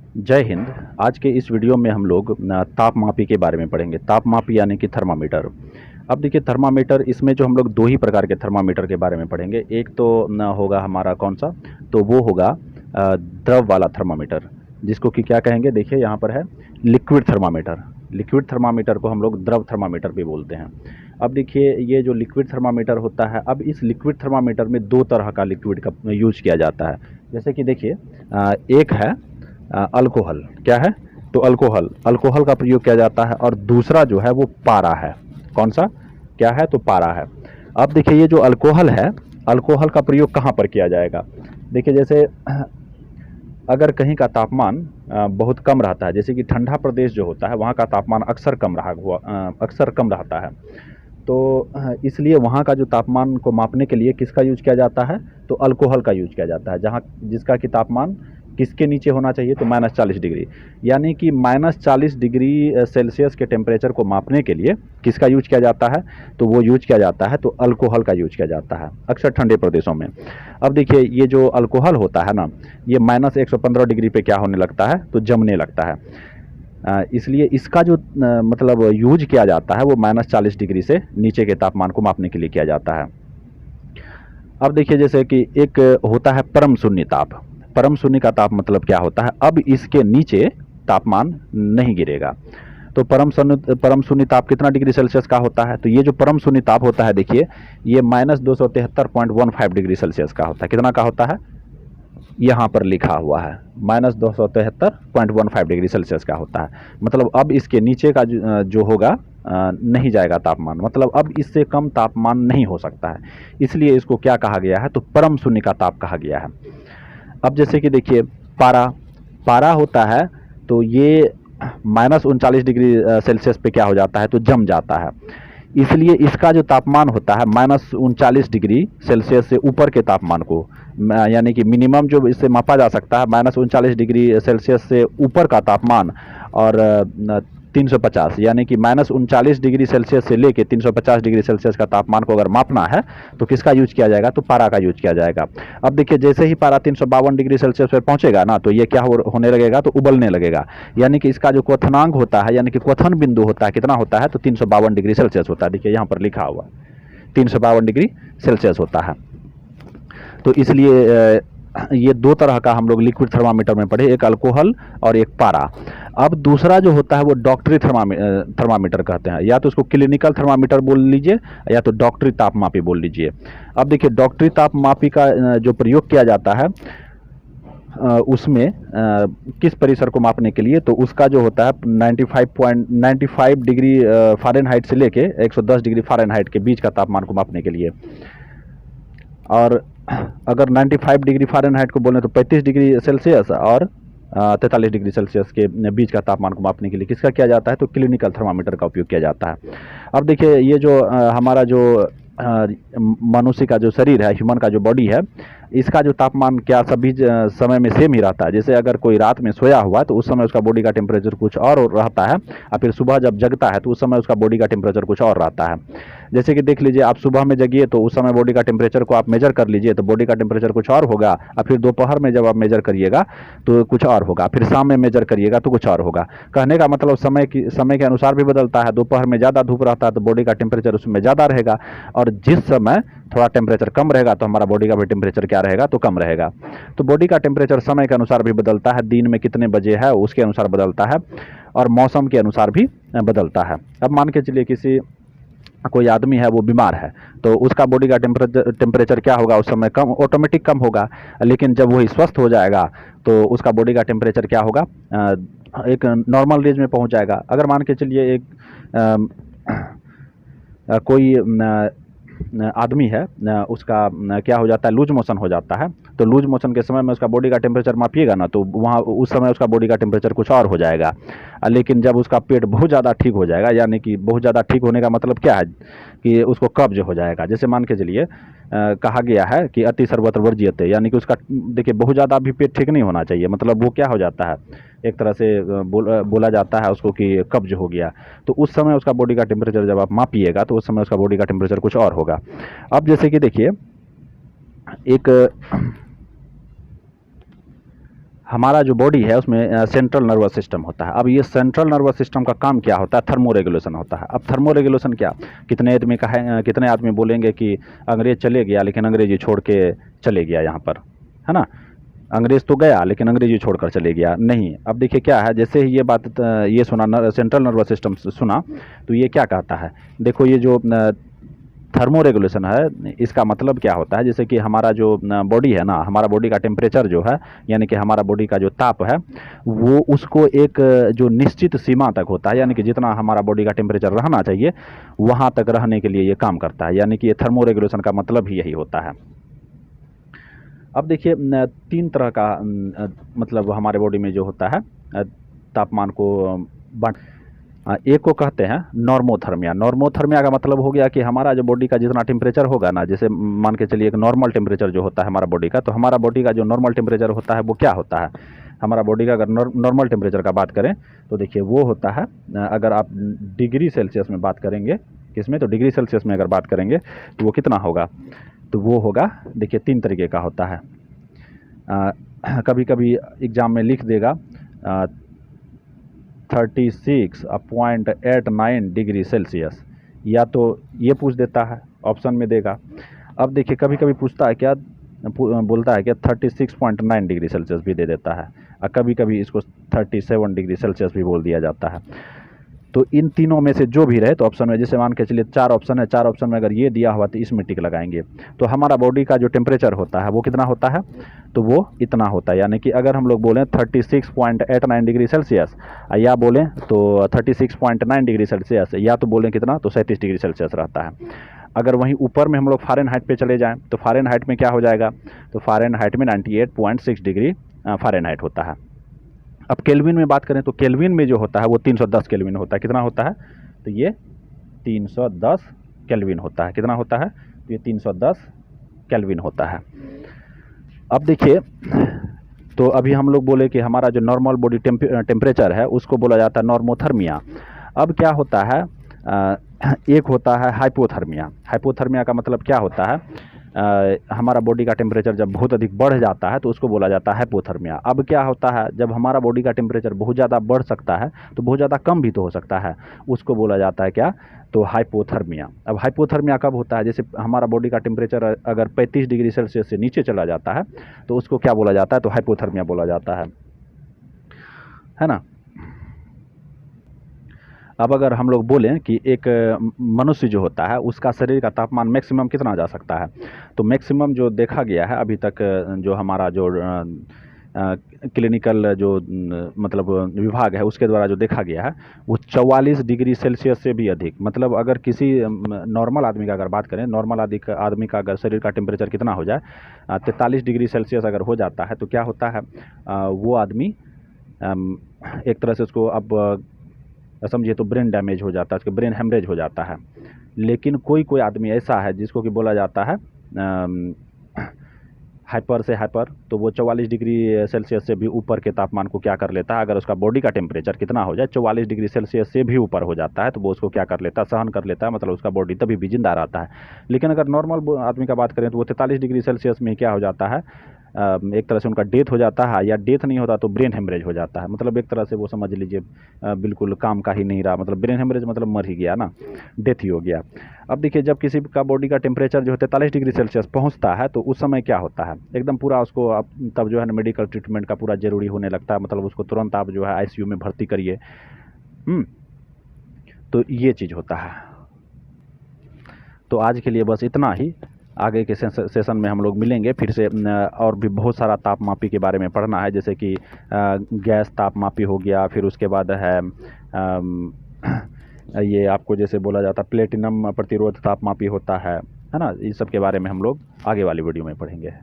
जय हिंद। आज के इस वीडियो में हम लोग तापमापी के बारे में पढ़ेंगे। तापमापी यानी कि थर्मामीटर। अब देखिए थर्मामीटर, इसमें जो हम लोग दो ही प्रकार के थर्मामीटर के बारे में पढ़ेंगे। एक तो होगा हमारा कौन सा, तो वो होगा द्रव वाला थर्मामीटर, जिसको कि क्या कहेंगे, देखिए यहाँ पर है लिक्विड थर्मामीटर। लिक्विड थर्मामीटर को हम लोग द्रव थर्मामीटर भी बोलते हैं। अब देखिए ये जो लिक्विड थर्मामीटर होता है, अब इस लिक्विड थर्मामीटर में दो तरह का लिक्विड का यूज किया जाता है। जैसे कि देखिए एक है अल्कोहल। क्या है, तो अल्कोहल का प्रयोग किया जाता है, और दूसरा जो है वो पारा है। कौन सा, क्या है, तो पारा है। अब देखिए ये जो अल्कोहल है, अल्कोहल का प्रयोग कहाँ पर किया जाएगा। देखिए जैसे अगर कहीं का तापमान बहुत कम रहता है, जैसे कि ठंडा प्रदेश जो होता है वहाँ का तापमान अक्सर कम रहता है, तो इसलिए वहाँ का जो तापमान को मापने के लिए किसका यूज किया जाता है, तो अल्कोहल का यूज किया जाता है। जहाँ जिसका कि तापमान किसके नीचे होना चाहिए, तो -40 डिग्री, यानी कि -40 डिग्री सेल्सियस के टेम्परेचर को मापने के लिए किसका यूज किया जाता है, तो वो यूज किया जाता है, तो अल्कोहल का यूज किया जाता है अक्सर ठंडे प्रदेशों में। अब देखिए ये जो अल्कोहल होता है ना, ये -115 डिग्री पे क्या होने लगता है, तो जमने लगता है। इसलिए इसका जो मतलब यूज किया जाता है वो -40 डिग्री से नीचे के तापमान को मापने के लिए किया जाता है। अब देखिए जैसे कि एक होता है परम शून्य ताप। परम शून्य का ताप मतलब क्या होता है, अब इसके नीचे तापमान नहीं गिरेगा। तो परम शून्य ताप कितना डिग्री सेल्सियस का होता है, तो ये जो परम शून्य ताप होता है, देखिए ये -273.15 डिग्री सेल्सियस का होता है। कितना का होता है, यहाँ पर लिखा हुआ है -273.15 डिग्री सेल्सियस का होता है। मतलब अब इसके नीचे का जो होगा नहीं जाएगा तापमान, मतलब अब इससे कम तापमान नहीं हो सकता है। इसलिए इसको क्या कहा गया है, तो परम शून्य का ताप कहा गया है। अब जैसे कि देखिए पारा, पारा होता है, तो ये -39 डिग्री सेल्सियस पे क्या हो जाता है, तो जम जाता है। इसलिए इसका जो तापमान होता है -39 डिग्री सेल्सियस से ऊपर के तापमान को, यानी कि मिनिमम जो इससे मापा जा सकता है -39 डिग्री सेल्सियस से ऊपर का तापमान, और 350, यानी कि -39 डिग्री सेल्सियस से लेके 350 डिग्री सेल्सियस का तापमान को अगर मापना है तो किसका यूज किया जाएगा, तो पारा का यूज किया जाएगा। अब देखिए जैसे ही पारा 352 डिग्री सेल्सियस पर पहुंचेगा ना, तो ये क्या होने लगेगा, तो उबलने लगेगा। यानी कि इसका जो क्वथनांक होता है, यानी कि क्वथन बिंदु होता है, कितना होता है, तो 352 डिग्री सेल्सियस होता है। देखिए यहाँ पर लिखा हुआ 352 डिग्री सेल्सियस होता है। तो इसलिए ये दो तरह का हम लोग लिक्विड थर्मामीटर में पढ़े, एक अल्कोहल और एक पारा। अब दूसरा जो होता है वो डॉक्टरी थर्मामीटर कहते हैं, या तो उसको क्लिनिकल थर्मामीटर बोल लीजिए, या तो डॉक्टरी तापमापी बोल लीजिए। अब देखिए डॉक्टरी तापमापी का जो प्रयोग किया जाता है उसमें किस परिसर को मापने के लिए, तो उसका जो होता है 95 डिग्री फ़ारेनहाइट से लेके 110 डिग्री फ़ारेनहाइट के बीच का तापमान को मापने के लिए। और अगर 95 डिग्री फ़ारेनहाइट को बोलें तो 35 डिग्री सेल्सियस और 43 डिग्री सेल्सियस के बीच का तापमान को मापने के लिए किसका किया जाता है, तो क्लिनिकल थर्मामीटर का उपयोग किया जाता है। अब देखिए ये जो हमारा जो मनुष्य का जो शरीर है, ह्यूमन का जो बॉडी है, इसका जो तापमान क्या सभी समय में सेम ही रहता है। जैसे अगर कोई रात में सोया हुआ है तो उस समय उसका बॉडी का टेम्परेचर कुछ और रहता है, और फिर सुबह जब जगता है तो उस समय उसका बॉडी का टेम्परेचर कुछ और रहता है। जैसे कि देख लीजिए, आप सुबह में जगिए तो उस समय बॉडी का टेम्परेचर को आप मेजर कर लीजिए, तो बॉडी का टेम्परेचर कुछ और होगा, और फिर दोपहर में जब आप मेजर करिएगा तो कुछ और होगा, फिर शाम में मेजर करिएगा तो कुछ और होगा। कहने का मतलब समय के अनुसार भी बदलता है। दोपहर में ज़्यादा धूप रहता है तो बॉडी का टेम्परेचर उसमें ज़्यादा रहेगा, और जिस समय थोड़ा टेम्परेचर कम रहेगा तो हमारा बॉडी का भी टेम्परेचर क्या रहेगा, तो कम रहेगा। तो बॉडी का टेम्परेचर समय के अनुसार भी बदलता है, दिन में कितने बजे है उसके अनुसार बदलता है, और मौसम के अनुसार भी बदलता है। अब मान के चलिए किसी कोई आदमी है वो बीमार है, तो उसका बॉडी का टेम्परेचर क्या होगा, उस समय कम, ऑटोमेटिक कम होगा। लेकिन जब वही स्वस्थ हो जाएगा तो उसका बॉडी का टेम्परेचर क्या होगा, एक नॉर्मल रेंज में पहुंच जाएगा। अगर मान के चलिए एक कोई आदमी है, उसका क्या हो जाता है, लूज मोशन हो जाता है, तो लूज मोशन के समय में उसका बॉडी का टेम्परेचर मापिएगा ना, तो वहाँ उस समय उसका बॉडी का टेम्परेचर कुछ और हो जाएगा। लेकिन जब उसका पेट बहुत ज़्यादा ठीक हो जाएगा, यानी कि बहुत ज़्यादा ठीक होने का मतलब क्या है, कि उसको कब्ज हो जाएगा। जैसे मान के चलिए कहा गया है कि अति सर्वत्र वर्ज्यते, यानी कि उसका देखिए बहुत ज़्यादा भी पेट ठीक नहीं होना चाहिए, मतलब वो क्या हो जाता है, एक तरह से बोला जाता है उसको कि कब्ज हो गया। तो उस समय उसका बॉडी का टेम्परेचर जब आप मापिएगा तो उस समय उसका बॉडी का टेम्परेचर कुछ और होगा। अब जैसे कि देखिए एक हमारा जो बॉडी है उसमें सेंट्रल नर्वस सिस्टम होता है। अब ये सेंट्रल नर्वस सिस्टम का काम क्या होता है? थर्मो रेगुलेशन होता है। अब थर्मो रेगुलेशन क्या, कितने आदमी का है, कितने आदमी बोलेंगे कि अंग्रेज चले गया लेकिन अंग्रेजी छोड़ के चले गया यहाँ पर, है ना, अंग्रेज तो गया लेकिन अंग्रेजी छोड़कर चले गया नहीं। अब देखिए क्या है, जैसे ही ये बात ये सुना सेंट्रल नर्वस सिस्टम सुना तो ये क्या कहता है, देखो ये जो थर्मो रेगुलेशन है इसका मतलब क्या होता है, जैसे कि हमारा जो बॉडी है ना, हमारा बॉडी का टेम्परेचर जो है, यानी कि हमारा बॉडी का जो ताप है वो उसको एक जो निश्चित सीमा तक होता है, यानी कि जितना हमारा बॉडी का टेम्परेचर रहना चाहिए वहाँ तक रहने के लिए ये काम करता है, यानी कि ये थर्मो रेगुलेशन का मतलब ही यही होता है। अब देखिए 3 तरह का मतलब हमारे बॉडी में जो होता है तापमान को बांट, एक को कहते हैं नॉर्मोथर्मिया। नॉर्मोथर्मिया का मतलब हो गया कि हमारा जो बॉडी का जितना टेम्परेचर होगा ना, जैसे मान के चलिए एक नॉर्मल टेम्परेचर जो होता है हमारा बॉडी का, तो हमारा बॉडी का जो नॉर्मल टेम्परेचर होता है वो क्या होता है, हमारा बॉडी का अगर नॉर्मल टेम्परेचर का बात करें तो देखिए वो होता है, अगर आप डिग्री सेल्सियस में बात करेंगे किसमें, तो डिग्री सेल्सियस में अगर बात करेंगे तो वो कितना होगा, तो वो होगा देखिए 3 तरीके का होता है। कभी कभी एग्ज़ाम में लिख देगा 36.89 डिग्री सेल्सियस, या तो ये पूछ देता है ऑप्शन में देगा। अब देखिए कभी कभी पूछता है क्या, बोलता है क्या 36.9 डिग्री सेल्सियस भी दे देता है, और कभी कभी इसको 37 डिग्री सेल्सियस भी बोल दिया जाता है। तो इन तीनों में से जो भी रहे तो ऑप्शन में, जैसे मान के चलिए 4 ऑप्शन है, 4 ऑप्शन में अगर ये दिया हुआ तो इसमें टिक लगाएंगे, तो हमारा बॉडी का जो टेम्परेचर होता है वो कितना होता है, तो वो इतना होता है। यानी कि अगर हम लोग बोलें 36.89 डिग्री सेल्सियस, या बोलें तो 36.9 डिग्री सेल्सियस, या तो बोलें कितना, तो 37 डिग्री सेल्सियस रहता है। अगर वहीं ऊपर में हम लोग फ़ारेनहाइट पे चले जाएँ तो फ़ारेनहाइट में क्या हो जाएगा, तो फ़ारेनहाइट में 98.6 डिग्री फ़ारेनहाइट होता है। अब केल्विन में बात करें तो केल्विन में जो होता है वो 310 केल्विन होता है। कितना होता है, तो ये 310 केल्विन होता है। कितना होता है, तो ये 310 केल्विन होता है। अब देखिए, तो अभी हम लोग बोले कि हमारा जो नॉर्मल बॉडी टेम्परेचर है उसको बोला जाता है नॉर्मोथर्मिया। अब क्या होता है, एक होता है हाइपोथर्मिया। हाइपोथर्मिया का मतलब क्या होता है, हमारा बॉडी का टेम्परेचर जब बहुत अधिक बढ़ जाता है तो उसको बोला जाता है हाइपोथर्मिया। अब क्या होता है, जब हमारा बॉडी का टेम्परेचर बहुत ज़्यादा बढ़ सकता है तो बहुत ज़्यादा कम भी तो हो सकता है, उसको बोला जाता है क्या, तो हाइपोथर्मिया। अब हाइपोथर्मिया कब होता है, जैसे हमारा बॉडी का टेम्परेचर अगर 35 डिग्री सेल्सियस से नीचे चला जाता है तो उसको क्या बोला जाता है, तो हाइपोथर्मिया बोला जाता है ना। अब अगर हम लोग बोलें कि एक मनुष्य जो होता है उसका शरीर का तापमान मैक्सिमम कितना जा सकता है, तो मैक्सिमम जो देखा गया है अभी तक, जो हमारा जो क्लिनिकल जो मतलब विभाग है उसके द्वारा जो देखा गया है वो 44 डिग्री सेल्सियस से भी अधिक, मतलब अगर किसी नॉर्मल आदमी का अगर बात करें, नॉर्मल आदमी का अगर शरीर का टेम्परेचर कितना हो जाए, 43 डिग्री सेल्सियस अगर हो जाता है तो क्या होता है, वो आदमी एक तरह से उसको अब समझिए तो ब्रेन डैमेज हो जाता है, उसके ब्रेन हेमरेज हो जाता है। लेकिन कोई कोई आदमी ऐसा है जिसको कि बोला जाता है हाइपर से हाइपर, तो वो 44 डिग्री सेल्सियस से भी ऊपर के तापमान को क्या कर लेता है, अगर उसका बॉडी का टेम्परेचर कितना हो जाए 44 डिग्री सेल्सियस से भी ऊपर हो जाता है तो वो उसको क्या कर लेता है, सहन कर लेता है, मतलब उसका बॉडी तभी भी जिंदा रहता है। लेकिन अगर नॉर्मल आदमी का बात करें तो वो 43 डिग्री सेल्सियस में क्या हो जाता है, एक तरह से उनका डेथ हो जाता है, या डेथ नहीं होता तो ब्रेन हेमरेज हो जाता है, मतलब एक तरह से वो समझ लीजिए बिल्कुल काम का ही नहीं रहा, मतलब ब्रेन हेमरेज मतलब मर ही गया ना, डेथ ही हो गया। अब देखिए जब किसी का बॉडी का टेम्परेचर जो है 43 डिग्री सेल्सियस पहुंचता है तो उस समय क्या होता है, एकदम पूरा उसको अब तब जो है ना मेडिकल ट्रीटमेंट का पूरा जरूरी होने लगता है, मतलब उसको तुरंत आप जो है आईसीयू में भर्ती करिए। तो ये चीज़ होता है। तो आज के लिए बस इतना ही, आगे के सेशन में हम लोग मिलेंगे फिर से, और भी बहुत सारा तापमापी के बारे में पढ़ना है, जैसे कि गैस तापमापी हो गया, फिर उसके बाद है ये आपको जैसे बोला जाता है प्लेटिनम प्रतिरोध तापमापी होता है ना, इस सब के बारे में हम लोग आगे वाली वीडियो में पढ़ेंगे।